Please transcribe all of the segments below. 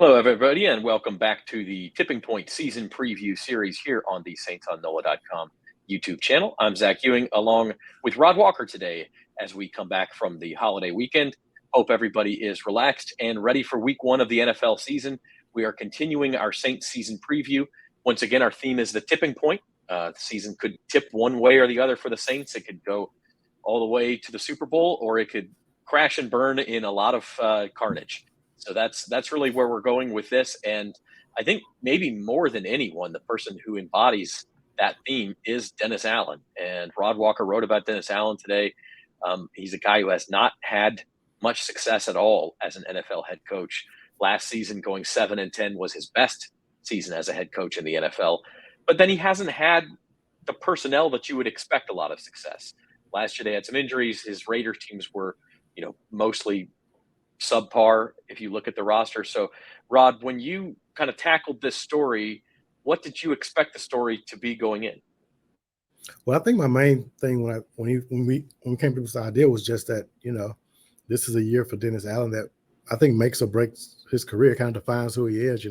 Hello, everybody, and welcome back to the Tipping Point season preview series here on the Saints on NOLA.com YouTube channel. I'm Zach Ewing, along with Rod Walker today as we come back from the holiday weekend. Hope everybody is relaxed and ready for week one of the NFL season. We are continuing our Saints season preview. Once again, our theme is the tipping point. The season could tip one way or the other for the Saints. It could go all the way to the Super Bowl, or it could crash and burn in a lot of carnage. So that's really where we're going with this. And I think maybe more than anyone, the person who embodies that theme is Dennis Allen. And Rod Walker wrote about Dennis Allen today. He's a guy who has not had much success at all as an NFL head coach. Last season, going 7-10 was his best season as a head coach in the NFL. But then he hasn't had the personnel that you would expect a lot of success. Last year they had some injuries. His Raiders teams were, mostly subpar if you look at the roster. So, Rod, when you kind of tackled this story, what did you expect the story to be going in? Well, I think my main thing when we came to this idea was just that this is a year for Dennis Allen that I think makes or breaks his career, kind of defines who he is.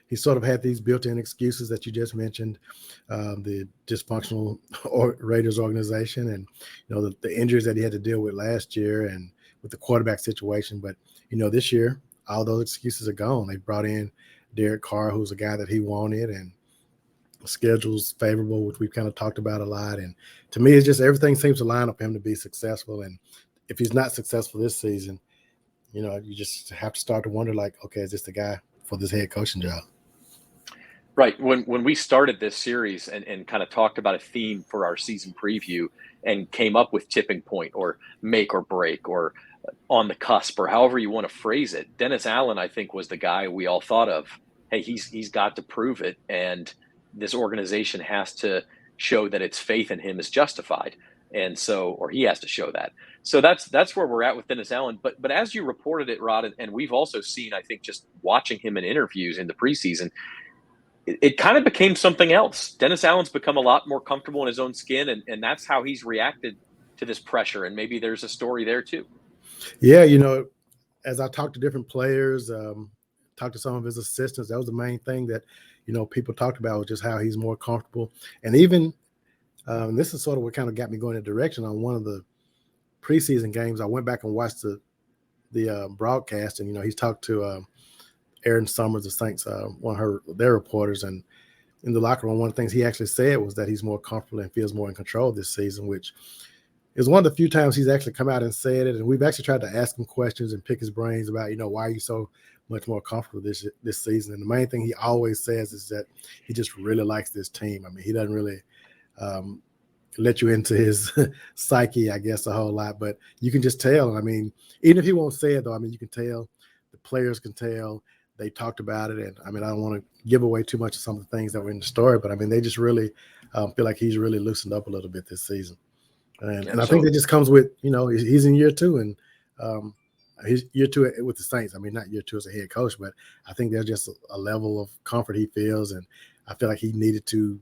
He sort of had these built-in excuses that you just mentioned, the dysfunctional Raiders organization, and the injuries that he had to deal with last year, and with the quarterback situation. But this year, all those excuses are gone. They brought in Derek Carr, who's a guy that he wanted, and schedule's favorable, which we've kind of talked about a lot. And to me, it's just everything seems to line up for him to be successful. And if he's not successful this season, you just have to start to wonder, like, okay, is this the guy for this head coaching job? Right. When we started this series and kind of talked about a theme for our season preview and came up with tipping point or make or break or on the cusp or however you want to phrase it, Dennis Allen, I think, was the guy we all thought of. Hey, he's got to prove it, and this organization has to show that its faith in him is justified. And so, or he has to show that. So that's where we're at with Dennis Allen. But as you reported it, Rod, and we've also seen, I think, just watching him in interviews in the preseason, it kind of became something else. Dennis Allen's become a lot more comfortable in his own skin, and that's how he's reacted to this pressure. And maybe there's a story there too. Yeah, as I talked to different players, talked to some of his assistants, that was the main thing that, people talked about, was just how he's more comfortable. And even this is sort of what kind of got me going in a direction. On one of the preseason games, I went back and watched the broadcast, and he's talked to Aaron Summers, the Saints, one of their reporters, and in the locker room, one of the things he actually said was that he's more comfortable and feels more in control this season, which is one of the few times he's actually come out and said it. And we've actually tried to ask him questions and pick his brains about, why are you so much more comfortable this season? And the main thing he always says is that he just really likes this team. I mean, he doesn't really let you into his psyche, I guess, a whole lot, but you can just tell. I mean, even if he won't say it, though, I mean, you can tell, the players can tell. They talked about it, and I mean, I don't want to give away too much of some of the things that were in the story, but I mean, they just really feel like he's really loosened up a little bit this season, and I think that just comes with he's in year two, and he's year two with the Saints. I mean, not year two as a head coach, but I think there's just a level of comfort he feels, and I feel like he needed to.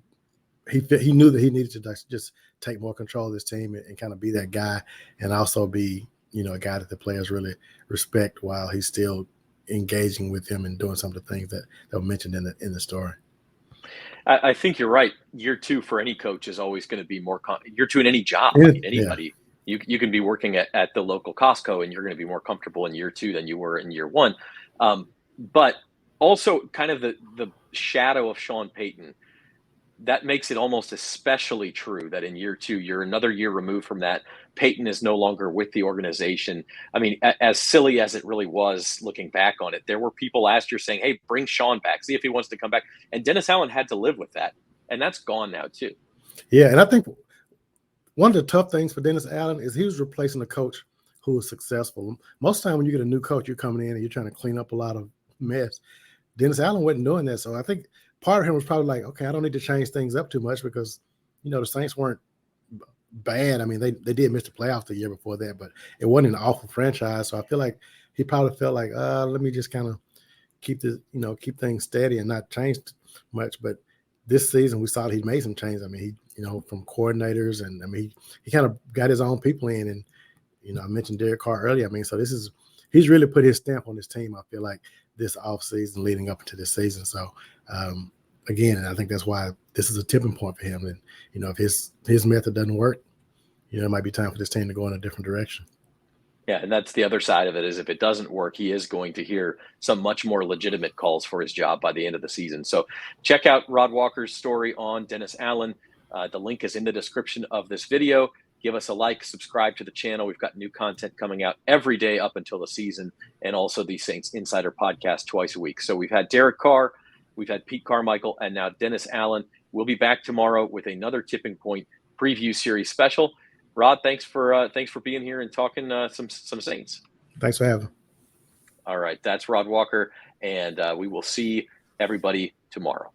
He knew that he needed to just take more control of this team and kind of be that guy, and also be a guy that the players really respect while he's still engaging with him and doing some of the things that were mentioned in the story. I think you're right. Year two for any coach is always going to be more year two in any job. I mean, anybody, you can be working at the local Costco, and you're going to be more comfortable in year two than you were in year one. But also kind of the shadow of Sean Payton, that makes it almost especially true that in year two, you're another year removed from that. Peyton is no longer with the organization. I mean, as silly as it really was looking back on it, there were people last year saying, hey, bring Sean back, see if he wants to come back. And Dennis Allen had to live with that. And that's gone now too. Yeah, and I think one of the tough things for Dennis Allen is he was replacing a coach who was successful. Most of the time when you get a new coach, you're coming in and you're trying to clean up a lot of mess. Dennis Allen wasn't doing that. So I think part of him was probably like, okay, I don't need to change things up too much because, the Saints weren't bad. I mean, they did miss the playoffs the year before that, but it wasn't an awful franchise. So I feel like he probably felt like, let me just kind of keep keep things steady and not change much. But this season we saw that he made some changes. I mean, he, from coordinators, and I mean, he kind of got his own people in, and, I mentioned Derek Carr earlier. I mean, so this is he's really put his stamp on his team. I feel like this offseason leading up into this season. So again, I think that's why this is a tipping point for him. And if his method doesn't work, it might be time for this team to go in a different direction. Yeah, and that's the other side of it, is if it doesn't work, he is going to hear some much more legitimate calls for his job by the end of the season. So check out Rod Walker's story on Dennis Allen. The link is in the description of this video. Give us a like, subscribe to the channel. We've got new content coming out every day up until the season, and also the Saints Insider podcast twice a week. So we've had Derek Carr, we've had Pete Carmichael, and now Dennis Allen. We'll be back tomorrow with another Tipping Point preview series special. Rod, thanks for being here and talking some Saints. Thanks for having me. All right, that's Rod Walker, and we will see everybody tomorrow.